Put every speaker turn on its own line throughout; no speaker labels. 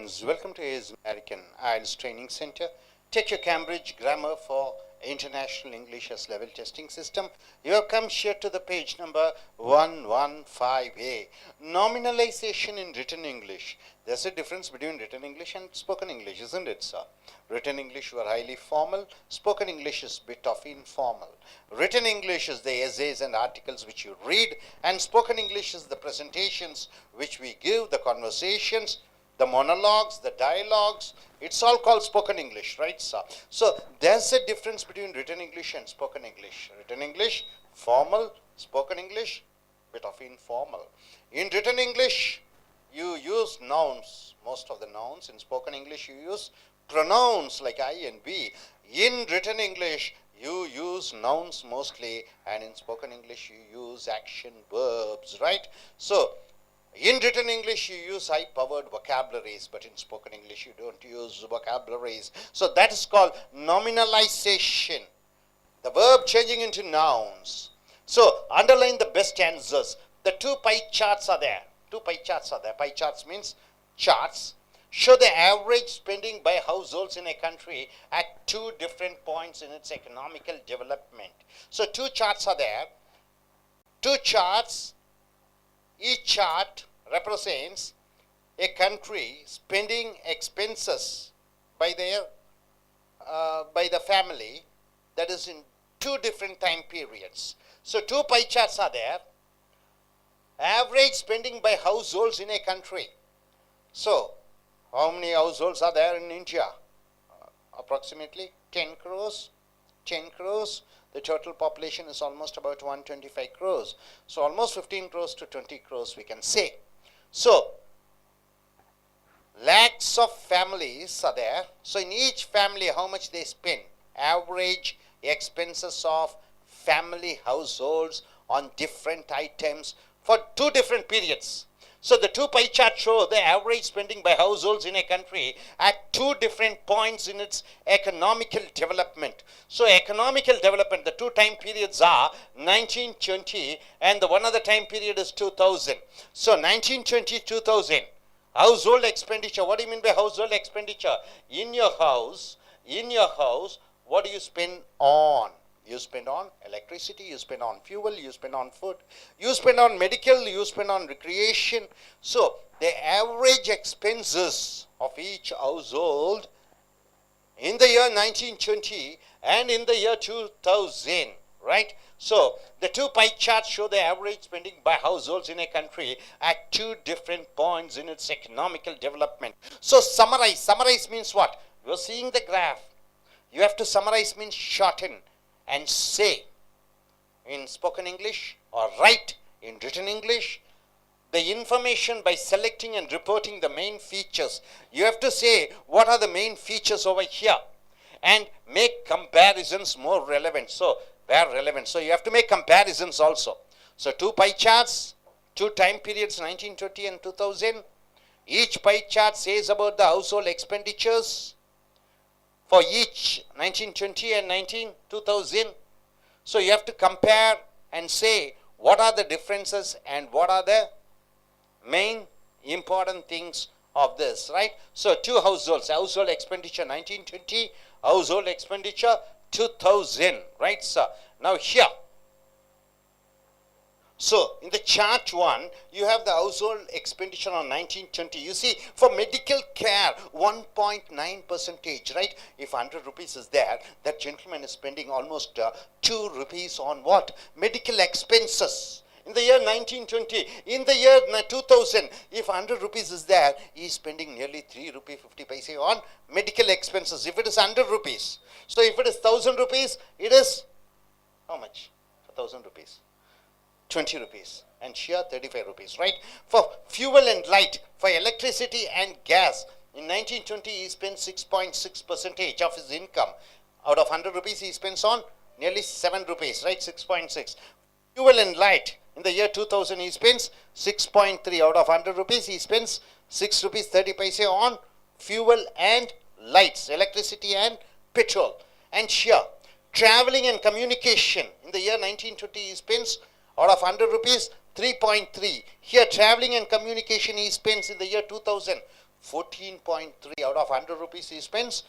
students, welcome to his American I.E.L.T.S Training Center. Take your Cambridge Grammar for International English as Level Testing System. You have come here to the page number 115A. Nominalization in written English. There's a difference between written English and spoken English, isn't it, sir? Written English were highly formal. Spoken English is a bit of informal. Written English is the essays and articles which you read, and spoken English is the presentations which we give, the conversations, the monologues, the dialogues. It's all called spoken English, right, sir? So there's a difference between written English and spoken English. Written English, formal. Spoken English, bit of informal. In written English, you use nouns, most of the nouns. In spoken English, you use pronouns like I and we. In written English, you use nouns mostly, and in spoken English, you use action verbs, right? So in written English, you use high-powered vocabularies, but in spoken English, you don't use vocabularies. So that is called nominalization, the verb changing into nouns. So underline the best answers. The two pie charts are there. Two pie charts are there. Pie charts means charts. Show the average spending by households in a country at two different points in its economical development. So two charts are there. Two charts. Each chart represents a country spending expenses by the family, that is in two different time periods. So two pie charts are there. Average spending by households in a country. So how many households are there in India? Approximately 10 crores. 10 crores. The total population is almost about 125 crores. So almost 15 crores to 20 crores we can say. So lakhs of families are there. So in each family, how much they spend? Average expenses of family households on different items for two different periods. So the two pie charts show the average spending by households in a country at two different points in its economical development. So economical development, the two time periods are 1920 and the one other time period is 2000. So 1920, 2000. Household expenditure. What do you mean by household expenditure? In your house, what do you spend on? You spend on electricity, you spend on fuel, you spend on food, you spend on medical, you spend on recreation. So the average expenses of each household in the year 1920 and in the year 2000, right? So the two pie charts show the average spending by households in a country at two different points in its economical development. So summarize. Summarize means what? You're seeing the graph. You have to summarize means shorten and say in spoken English or write in written English the information by selecting and reporting the main features. You have to say what are the main features over here and make comparisons more relevant. So where relevant. So you have to make comparisons also. So two pie charts, two time periods 1920 and 2000. Each pie chart says about the household expenditures for each 1920 and 2000. So you have to compare and say what are the differences and what are the main important things of this, right? So two households, household expenditure 1920, household expenditure 2000, right, sir? Now here, so in the chart 1, you have the household expenditure on 1920. You see, for medical care, 1.9%, right? If 100 rupees is there, that gentleman is spending almost 2 rupees on what? Medical expenses. In the year 1920, in the year 2000, if 100 rupees is there, he is spending nearly 3 rupee 50 paise on medical expenses. If it is 100 rupees. So if it is 1000 rupees, it is how much? 1000 rupees. 20 rupees and here 35 rupees, right? For fuel and light, for electricity and gas, in 1920 he spent 6.6% of his income. Out of 100 rupees he spends on nearly 7 rupees, right? 6.6. Fuel and light, in the year 2000 he spends 6.3. Out of 100 rupees he spends 6 rupees 30 paise on fuel and lights, electricity and petrol. And here, traveling and communication, in the year 1920 he spends out of 100 rupees, 3.3. Here, traveling and communication he spends in the year 2000, 14.3 out of 100 rupees he spends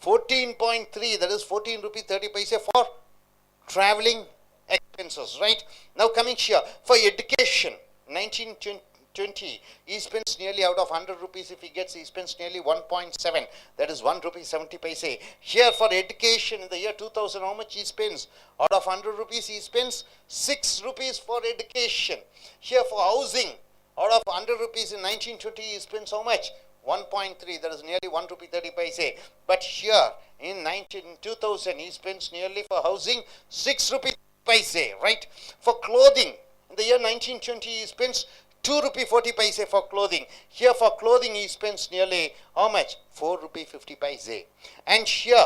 14.3, that is 14 rupees 30 paise for traveling expenses, right? Now coming here, for education, 1920, he spends nearly out of 100 rupees if he gets, he spends nearly 1.7, that is 1 rupee 70 paise. Here for education in the year 2000, how much he spends? Out of 100 rupees, he spends 6 rupees for education. Here for housing, out of 100 rupees in 1920, he spends how much? 1.3, that is nearly 1 rupee 30 paise. But here in 2000, he spends nearly for housing 6 rupee paise, right? For clothing, in the year 1920, he spends 2 rupee 40 paise for clothing. Here for clothing, he spends nearly how much? 4 rupee 50 paise. And here,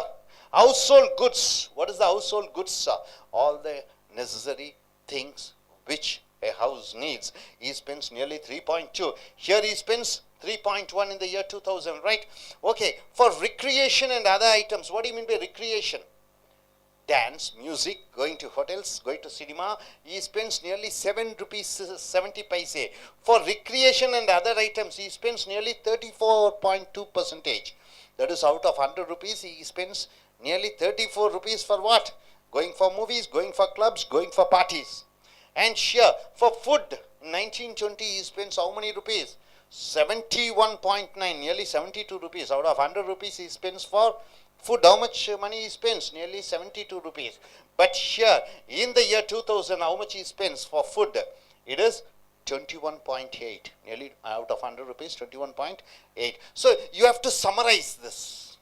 household goods. What is the household goods? All the necessary things which a house needs. He spends nearly 3.2. Here he spends 3.1 in the year 2000, right? Okay, for recreation and other items, what do you mean by recreation? Dance, music, going to hotels, going to cinema, he spends nearly 7 rupees 70 paise. For recreation and other items, he spends nearly 34.2 percentage. That is out of 100 rupees, he spends nearly 34 rupees for what? Going for movies, going for clubs, going for parties. And here, for food, 1920, he spends how many rupees? 71.9, nearly 72 rupees. Out of 100 rupees, he spends for food. How much money he spends? Nearly 72 rupees. But here, in the year 2000, how much he spends for food? It is 21.8. Nearly out of 100 rupees, 21.8. So, you have to summarize this.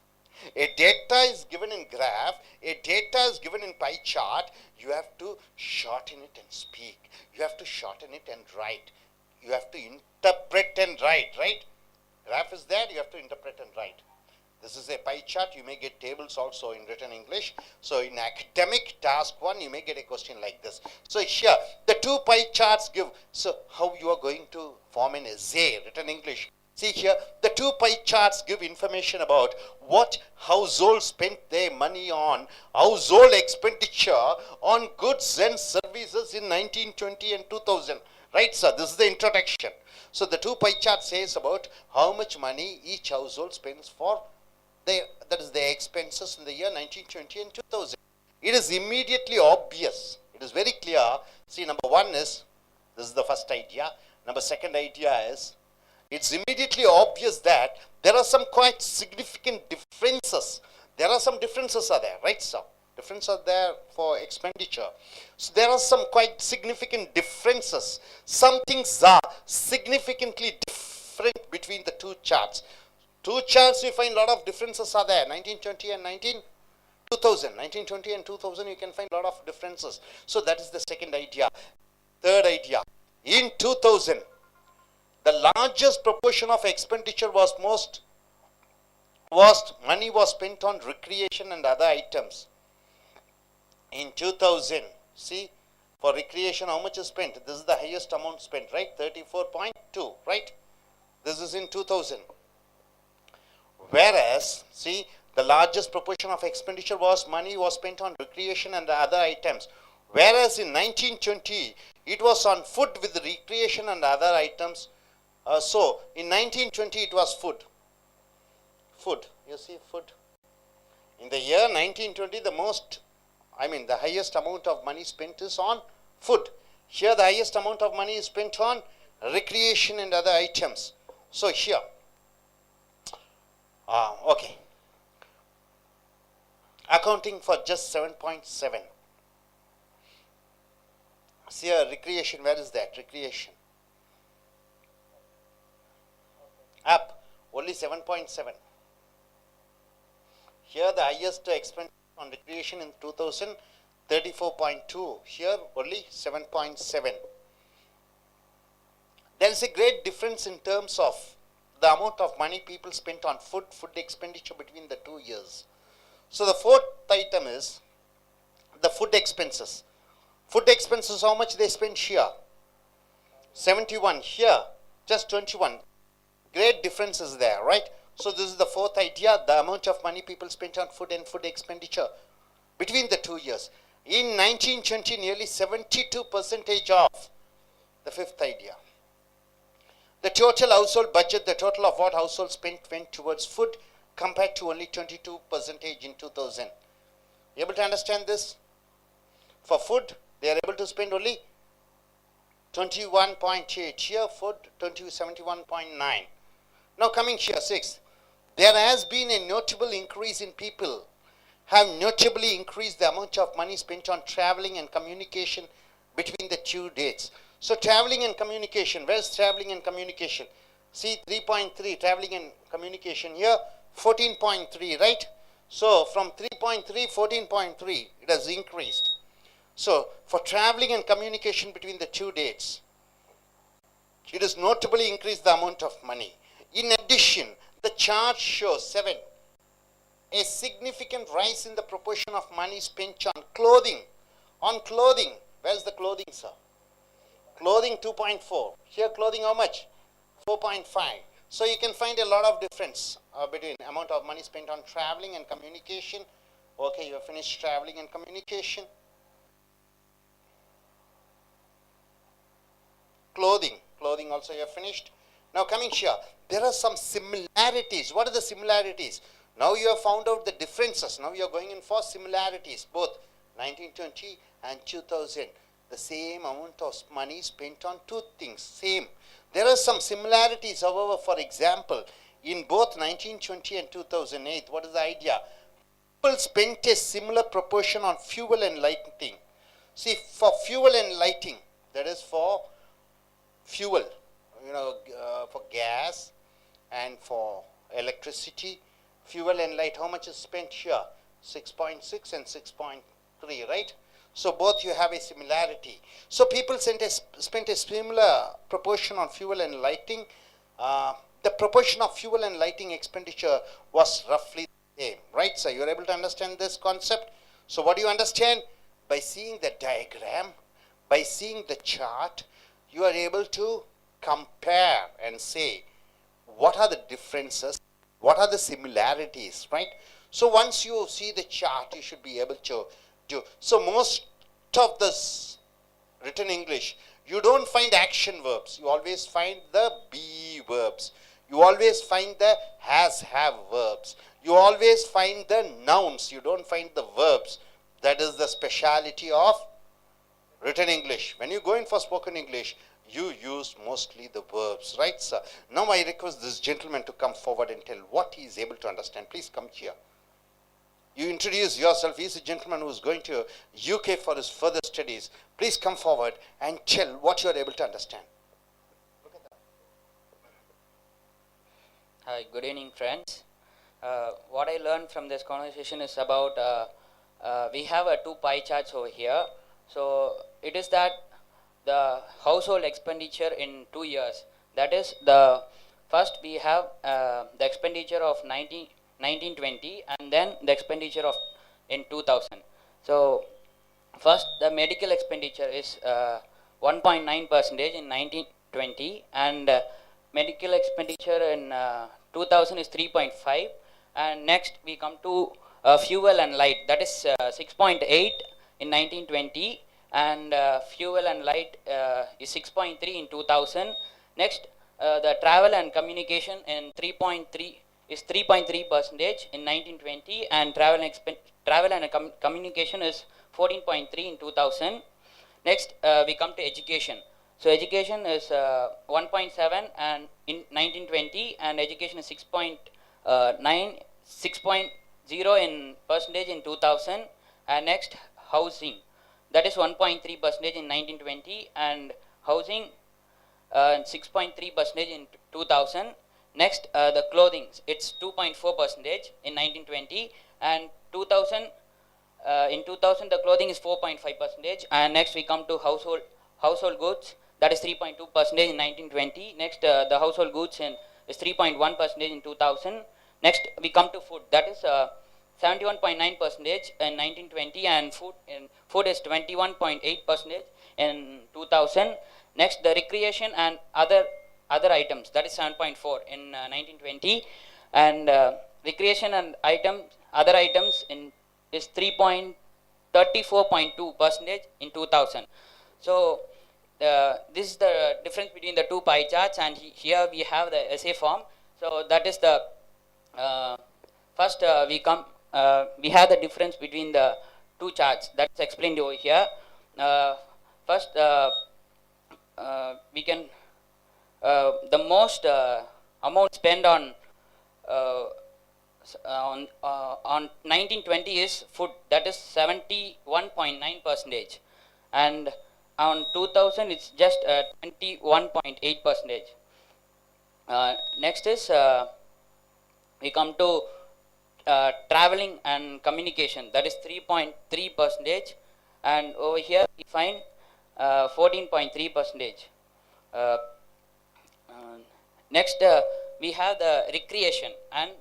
A data is given in graph, a data is given in pie chart, you have to shorten it and speak. You have to shorten it and write. You have to interpret and write, right? Graph is there, you have to interpret and write. This is a pie chart, you may get tables also in written English. So in academic task 1, you may get a question like this. So here, the 2 pie charts give, so how you are going to form an essay, written English. See here, the 2 pie charts give information about what households spent their money on, household expenditure on goods and services in 1920 and 2000. Right, sir? This is the introduction. So the 2 pie chart says about how much money each household spends for their, that is their expenses in the year 1920 and 2000. It is immediately obvious. It is very clear. See, number 1 is, this is the first idea. Number 2nd idea is, it's immediately obvious that there are some quite significant differences. There are some differences are there, right, sir? Differences are there for expenditure. So there are some quite significant differences. Some things are significantly different between the 2 charts. 2 charts, you find a lot of differences are there. 1920 and 2000. 1920 and 2000, you can find a lot of differences. So that is the 2nd idea. 3rd idea. In 2000, the largest proportion of expenditure was money was spent on recreation and other items. In 2000, see, for recreation, how much is spent? This is the highest amount spent, right? 34.2, right? This is in 2000. Whereas, see, the largest proportion of expenditure money was spent on recreation and other items. Whereas in 1920, it was on food with recreation and other items. So, in 1920, it was food. Food, you see, food. In the year 1920, the highest amount of money spent is on food. Here, the highest amount of money is spent on recreation and other items. So, here, okay. Accounting for just 7.7. See here, recreation, where is that? Recreation. Up, only 7.7. Here the highest expenditure on recreation in 2000, 34.2. Here only 7.7. There is a great difference in terms of the amount of money people spent on food expenditure between the 2 years. So the 4th item is the food expenses. Food expenses, how much they spent here? 71. Here, just 21. Great difference is there, right? So this is the 4th idea, the amount of money people spent on food and food expenditure between the 2 years. In 1920, nearly 72% of the 5th idea. The total household budget, the total of what household spent went towards food compared to only 22% in 2000. You able to understand this? For food, they are able to spend only 21.8. Here, food, 71.9. Now coming here, 6. There has been a notable increase in people have notably increased the amount of money spent on traveling and communication between the two dates. So traveling and communication, where's traveling and communication? See 3.3, traveling and communication here, 14.3, right? So from 3.3, 14.3, it has increased. So for traveling and communication between the two dates, it has notably increased the amount of money. In addition, the chart shows 7, a significant rise in the proportion of money spent on clothing. On clothing, where's the clothing, sir? Clothing 2.4. Here clothing how much? 4.5. So you can find a lot of difference between amount of money spent on traveling and communication. Okay, you have finished traveling and communication. Clothing also you have finished. Now coming here, there are some similarities. What are the similarities? Now you have found out the differences. Now you are going in for similarities, both 1920 and 2000. The same amount of money spent on two things, same. There are some similarities, however, for example, in both 1920 and 2008, what is the idea? People spent a similar proportion on fuel and lighting. See, for fuel and lighting, that is for fuel, for gas and for electricity, fuel and light, how much is spent here? 6.6 and 6.3, right? So both you have a similarity. So people spent a similar proportion on fuel and lighting. The proportion of fuel and lighting expenditure was roughly the same, right? So you are able to understand this concept. So what do you understand? By seeing the diagram, by seeing the chart, you are able to compare and say what are the differences, what are the similarities, right? So once you see the chart, you should be able to do. So most of this written English, you don't find action verbs. You always find the be verbs. You always find the has, have verbs. You always find the nouns. You don't find the verbs. That is the speciality of written English. When you go in for spoken English, you use mostly the verbs, right, sir? Now I request this gentleman to come forward and tell what he is able to understand. Please come here. You introduce yourself. He is a gentleman who is going to UK for his further studies. Please come forward and tell what you are able to understand. Look at that.
Hi, good evening, friends. What I learned from this conversation is about we have two pie charts over here. So it is that the household expenditure in 2 years. That is, the first we have the expenditure of 1920 and then the expenditure of in 2000. So first the medical expenditure is 1.9% in 1920 and medical expenditure in 2000 is 3.5, and next we come to fuel and light, that is 6.8 in 1920 and fuel and light is 6.3 in 2000. Next the travel and communication in 3.3 is 3.3% in 1920 and travel and communication is 14.3 in 2000. Next we come to education. So education is 1.7 and in 1920 and education is 6.0 in percentage in 2000. And next housing, that is 1.3% in 1920 and housing 6.3% in 2000. Next the clothing, it's 2.4% in 1920 and 2000. In 2000 the clothing is 4.5%. And next we come to household goods, that is 3.2% in 1920. Next the household goods is 3.1% in 2000. Next we come to food, that is 71.9% in 1920 and food is 21.8% in 2000. Next the recreation and other items, that is 7.4 in 1920 and recreation and other items is 34.2% in 2000. So this is the difference between the two pie charts, and here we have the essay form. So that is the first we have the difference between the two charts that's explained over here. First, we can the most amount spent on 1920 is food, that is 71.9%, and on 2000 it's just 21.8%. Next is we come to traveling and communication, that is 3.3%, and over here we find 14.3%. Next, we have the recreation and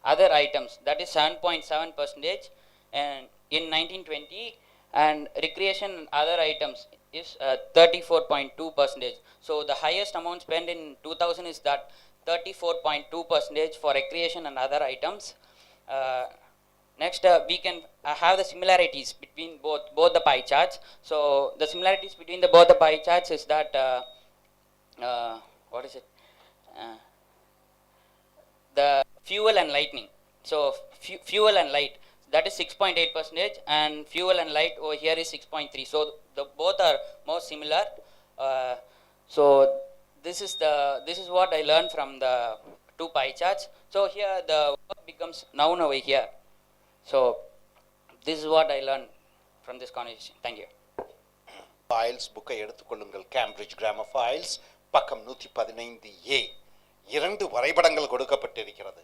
other items, that is 7.7% and in 1920, and recreation and other items is 34.2%. So the highest amount spent in 2000 is that 34.2% for recreation and other items. Next, we can have the similarities between both the pie charts. So the similarities between both the pie charts is that what is it? The fuel and lightning. So fuel and light, that is 6.8%, and fuel and light over here is 6.3. So the both are more similar. So this is what I learned from the two pie charts. So here the verb becomes noun over here. So this is what I learned from this conversation. Thank you.
I.E.L.T.S புக்கை எடுத்துக்கொள்ளுங்கள். Cambridge grammar files பக்கம் 115A. 2 வரைபடங்கள் கொடுக்கப்பட்டிருக்கிறது.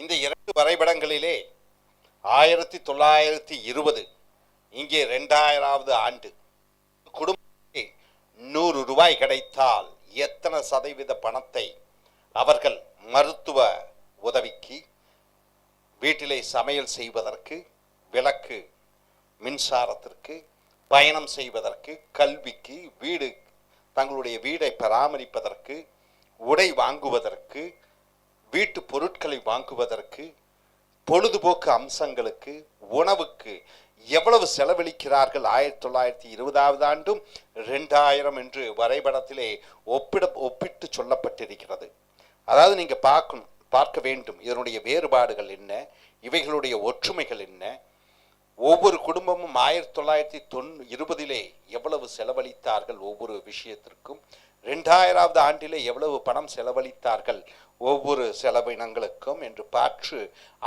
இந்த 2 வரைபடங்களிலே 1920, இங்கே 2000வது ஆண்டு, குடும்பத்திற்கு 100 ரூபாய் கிடைத்தால் எத்தனை சதவீத பணத்தை அவர்கள் மருத்துவ உதவிக்கு, வீட்டிலே சமையல் செய்வதற்கு, விளக்கு மின்சாரத்திற்கு, பயணம் செய்வதற்கு, கல்விக்கு, வீடு தங்களுடைய வீடை பராமரிப்பதற்கு, உடை வாங்குவதற்கு, வீட்டு பொருட்களை வாங்குவதற்கு, பொழுதுபோக்கு அம்சங்களுக்கு, உணவுக்கு எவ்வளவு செலவழிக்கிறார்கள் 1920வது ஆண்டும் 2000 என்று வரைபடத்திலே ஒப்பிட்டு சொல்லப்பட்டிருக்கிறது. அதாவது நீங்க பார்க்க வேண்டும் இதனுடைய வேறுபாடுகள் என்ன, இவைகளுடைய ஒற்றுமைகள் என்ன, ஒவ்வொரு குடும்பமும் 1920 எவ்வளவு செலவழித்தார்கள் ஒவ்வொரு விஷயத்திற்கும், 2000வது ஆண்டிலே எவ்வளவு பணம் செலவழித்தார்கள் ஒவ்வொரு செலவினங்களுக்கும் என்று பார்த்து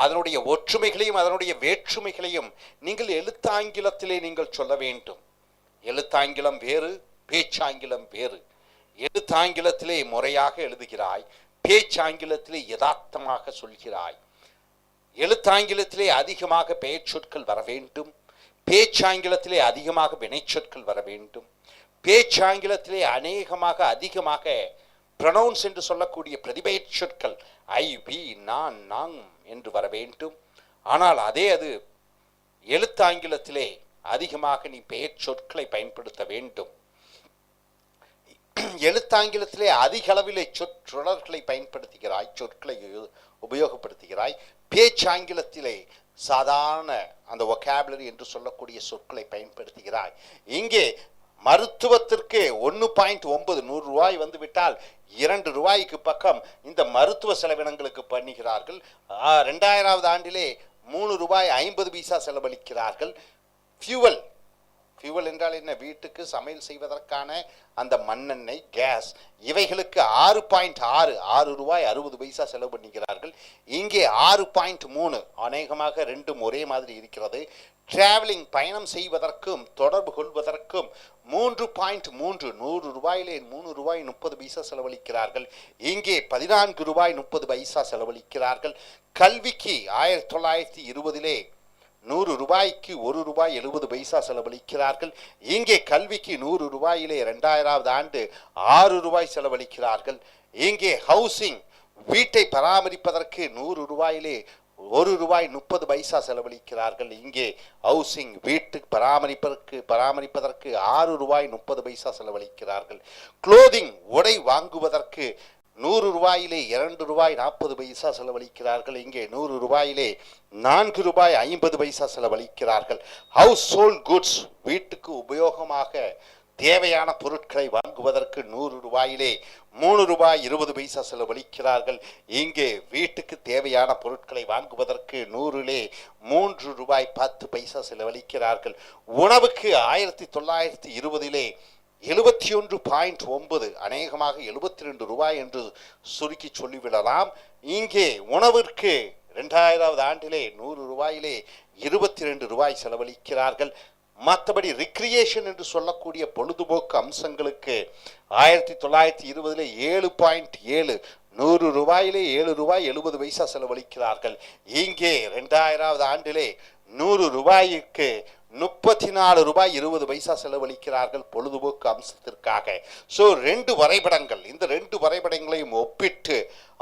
அதனுடைய ஒற்றுமைகளையும் அதனுடைய வேற்றுமைகளையும் நீங்கள் எழுத்தாங்கிலத்திலே நீங்கள் சொல்ல வேண்டும். எழுத்தாங்கிலம் வேறு, பேச்சாங்கிலம் வேறு. எழுத்தாங்கிலத்திலே முறையாக எழுதுகிறாய், பேச்சாங்கிலத்திலே யதார்த்தமாக சொல்கிறாய். எழுத்தாங்கிலத்திலே அதிகமாக பெயர் சொற்கள் வர வேண்டும், பேச்சாங்கிலத்திலே அதிகமாக வினைச்சொற்கள் வர வேண்டும். பேச்சாங்கிலத்திலே அதிகமாக ப்ரொனவுன்ஸ் என்று சொல்லக்கூடிய பிரதிபெயர் சொற்கள் ஐ, வி, நான், நாங் என்று வர வேண்டும். ஆனால் அது எழுத்தாங்கிலத்திலே அதிகமாக நீ பெயர் சொற்களை பயன்படுத்த வேண்டும். எழுத்தாங்கிலத்திலே அதிக அளவிலே சொற்றொடர்களை பயன்படுத்துகிறாய், சொற்களை உபயோகப்படுத்துகிறாய். பேச்சாங்கிலத்திலே சாதாரண அந்த வொக்காபுலரி என்று சொல்லக்கூடிய சொற்களை பயன்படுத்துகிறாய். இங்கே மருத்துவத்திற்கு 1.9 100 ரூபாய் வந்து விட்டால் 2 ரூபாய்க்கு பக்கம் இந்த மருத்துவ செலவினங்களுக்கு பண்ணுகிறார்கள். 2000வது ஆண்டிலே 3 ரூபாய் 50 பைசா செலவழிக்கிறார்கள். ஃபியூவல் என்றால் என்ன? வீட்டுக்கு சமையல் செய்வதற்கான அந்த மண்ணெண்ணெய், கேஸ், இவைகளுக்கு 6.6 ரூபாய் 60 பைசா செலவு பண்ணுகிறார்கள். இங்கே 6.3, அநேகமாக ரெண்டும் ஒரே மாதிரி இருக்கிறது. டிராவலிங், பயணம் செய்வதற்கும் தொடர்பு கொள்வதற்கும் 3.3, 100 ரூபாயிலே 3 ரூபாய் 30 பைசா செலவழிக்கிறார்கள். இங்கே 14 ரூபாய் 30 பைசா செலவழிக்கிறார்கள். கல்விக்கு 1920 100 ரூபாய்க்கு 1 ரூபாய் 70 பைசா செலவழிக்கிறார்கள். இங்கே கல்விக்கு 100 ரூபாயிலே 2000வது ஆண்டு 6 ரூபாய் செலவழிக்கிறார்கள். இங்கே ஹவுசிங், வீட்டை பராமரிப்பதற்கு 100 ரூபாயிலே 1 ரூபாய் 30 பைசா செலவழிக்கிறார்கள். இங்கே ஹவுசிங், வீட்டு பராமரிப்பதற்கு 6 ரூபாய் 30 பைசா செலவழிக்கிறார்கள். க்ளோதிங், உடை வாங்குவதற்கு 100 ரூபாயிலே 2 ரூபாய் 40 பைசா செலவழிக்கிறார்கள். இங்கே 100 ரூபாயிலே 4 ரூபாய் 50 பைசா செலவழிக்கிறார்கள். ஹவுஸ் ஹோல்ட் குட்ஸ், வீட்டுக்கு உபயோகமாக தேவையான பொருட்களை வாங்குவதற்கு 100 ரூபாயிலே 3 ரூபாய் 20 பைசா செலவழிக்கிறார்கள். இங்கே வீட்டுக்கு தேவையான பொருட்களை வாங்குவதற்கு 100லே 3 ரூபாய் 10 பைசா செலவழிக்கிறார்கள். உணவுக்கு 1920லே 71.9 அநேகமாக 72 ரூபாய் என்று சுருக்கி சொல்லிவிடலாம். இங்கே உணவிற்கு 2000வது ஆண்டிலே 100 ரூபாயிலே 22 ரூபாய் செலவழிக்கிறார்கள். மற்றபடி ரிக்ரியேஷன் என்று சொல்லக்கூடிய பொழுதுபோக்கு அம்சங்களுக்கு 1920லே 7.7 100 ரூபாயிலே 7 ரூபாய் 70 பைசா செலவழிக்கிறார்கள். இங்கே 2000வது ஆண்டிலே 100 ரூபாய்க்கு 34 ரூபாய் 20 பைசா செலவழிக்கிறார்கள் பொழுதுபோக்கு அம்சத்திற்காக. ஸோ 2 வரைபடங்கள், இந்த 2 வரைபடங்களையும் ஒப்பிட்டு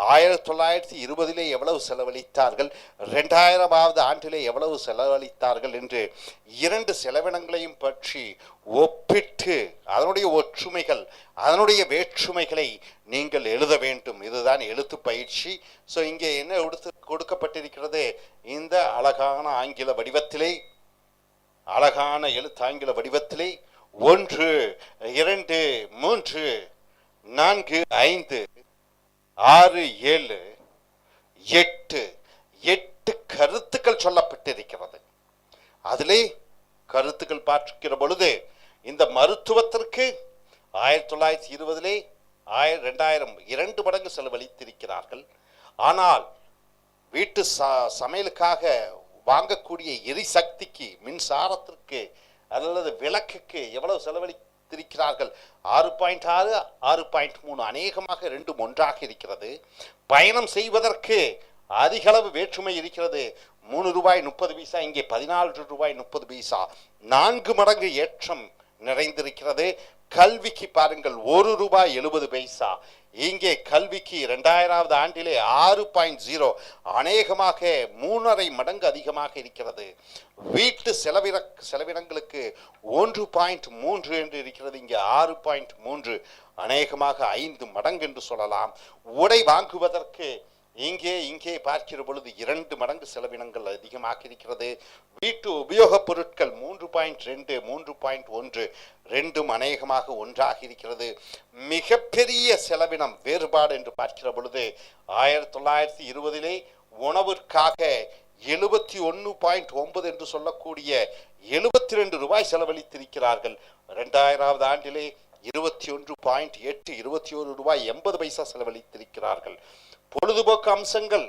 1920லே எவ்வளவு செலவழித்தார்கள், 2000வது ஆண்டிலே எவ்வளவு செலவழித்தார்கள் என்று 2 செலவினங்களையும் பற்றி ஒப்பிட்டு அதனுடைய ஒற்றுமைகள் அதனுடைய வேற்றுமைகளை நீங்கள் எழுத வேண்டும். இதுதான் எழுத்து பயிற்சி. ஸோ இங்கே என்ன கொடுக்கப்பட்டிருக்கிறது, இந்த அழகான ஆங்கில வடிவத்திலே, அழகான எழுத்து ஆங்கில வடிவத்திலே 1 2 3 4 5 6 7 8 கருத்துக்கள் சொல்லப்பட்டிருக்கிறது. அதிலே கருத்துக்கள் பார்க்கிற பொழுது இந்த மருத்துவத்திற்கு 1920லே 2000 2 மடங்கு செலவழித்திருக்கிறார்கள். ஆனால் வீட்டு சமையலுக்காக வாங்கக்கூடிய எரிசக்திக்கு, மின்சாரத்திற்கு அல்லது விளக்குக்கு எவ்வளவு செலவழித்திருக்கிறார்கள், 6.6 6.3 அநேகமாக 2 ஒன்றாக இருக்கிறது. பயணம் செய்வதற்கு அதிக அளவு வேற்றுமை இருக்கிறது. 3 ரூபாய் 30 பைசா, இங்கே 14 ரூபாய் 30 பைசா, 4 மடங்கு ஏற்றம் நிறைந்திருக்கிறது. கல்விக்கு பாருங்கள் 1 ரூபாய் 70 பைசா, இங்கே கல்விக்கு 2000வது ஆண்டிலே 6.0 அநேகமாக 3.5 மடங்கு அதிகமாக இருக்கிறது. வீட்டு செலவினங்களுக்கு 1.3 என்று இருக்கிறது, இங்கே 6.3 அநேகமாக 5 மடங்கு என்று சொல்லலாம். உடை வாங்குவதற்கு இங்கே பார்க்கிற பொழுது 2 மடங்கு செலவினங்கள் அதிகமாக இருக்கிறது. வீட்டு உபயோகப் பொருட்கள் 3.2 3.1 2 அநேகமாக ஒன்றாக இருக்கிறது. மிகப்பெரிய செலவினம் வேறுபாடு என்று பார்க்கிற பொழுது 1920லே உணவிற்காக 71.9 என்று சொல்லக்கூடிய 72 ரூபாய் செலவழித்திருக்கிறார்கள். 2000வது ஆண்டிலே 21.8 21 ரூபாய் 80 பைசா செலவழித்திருக்கிறார்கள். பொழுதுபோக்கு அம்சங்கள்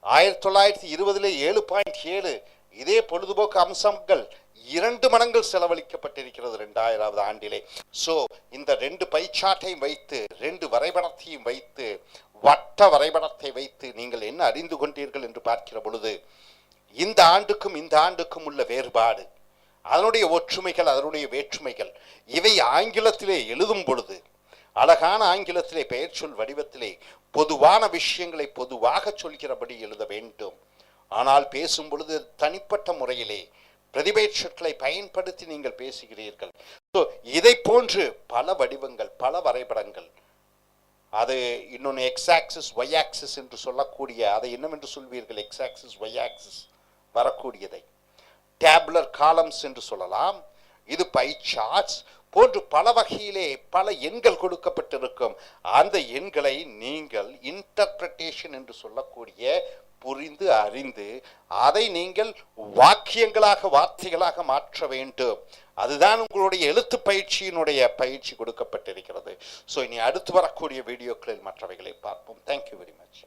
1920லே 7.7, இதே பொழுதுபோக்கு அம்சங்கள் 2 மடங்கு செலவழிக்கப்பட்டிருக்கிறது 2000வது ஆண்டிலே. ஸோ இந்த 2 பைச்சாட்டையும் வைத்து 2 வரைபடத்தையும் வைத்து வட்ட வரைபடத்தை வைத்து நீங்கள் என்ன அறிந்து கொண்டீர்கள் என்று பார்க்கிற பொழுது இந்த ஆண்டுக்கும் இந்த ஆண்டுக்கும் உள்ள வேறுபாடு, அதனுடைய ஒற்றுமைகள் அதனுடைய வேற்றுமைகள், இவை ஆங்கிலத்திலே எழுதும் பொழுது அழகான ஆங்கிலத்திலே பெயர் சொல் வடிவத்திலே பொதுவான விஷயங்களை பொதுவாக சொல்கிறபடி எழுத வேண்டும். ஆனால் பேசும் பொழுது தனிப்பட்ட முறையிலே பிரதிபெயர் சொற்களை பயன்படுத்தி நீங்கள் பேசுகிறீர்கள். ஸோ இதை போன்று பல வடிவங்கள், பல வரைபடங்கள், அது இன்னொன்று எக்ஸ் ஆக்சிஸ் ஒய் ஆக்சிஸ் என்று சொல்லக்கூடிய, அதை என்னவென்று சொல்வீர்கள், எக்ஸ் ஆக்சிஸ் ஒய் ஆக்சிஸ் வரக்கூடியதை டேபுலர் காலம்ஸ் என்று சொல்லலாம். இது பை சார்ட்ஸ் போன்று பல வகையிலே பல எண்கள் கொடுக்கப்பட்டிருக்கும். அந்த எண்களை நீங்கள் இன்டர்பிரட்டேஷன் என்று சொல்லக்கூடிய புரிந்து அறிந்து அதை நீங்கள் வாக்கியங்களாக வார்த்தைகளாக மாற்ற வேண்டும். அதுதான் உங்களுடைய எழுத்து பயிற்சியினுடைய பயிற்சி கொடுக்கப்பட்டிருக்கிறது. ஸோ இனி அடுத்து வரக்கூடிய வீடியோக்களில் மற்றவைகளை பார்ப்போம். Thank you very much.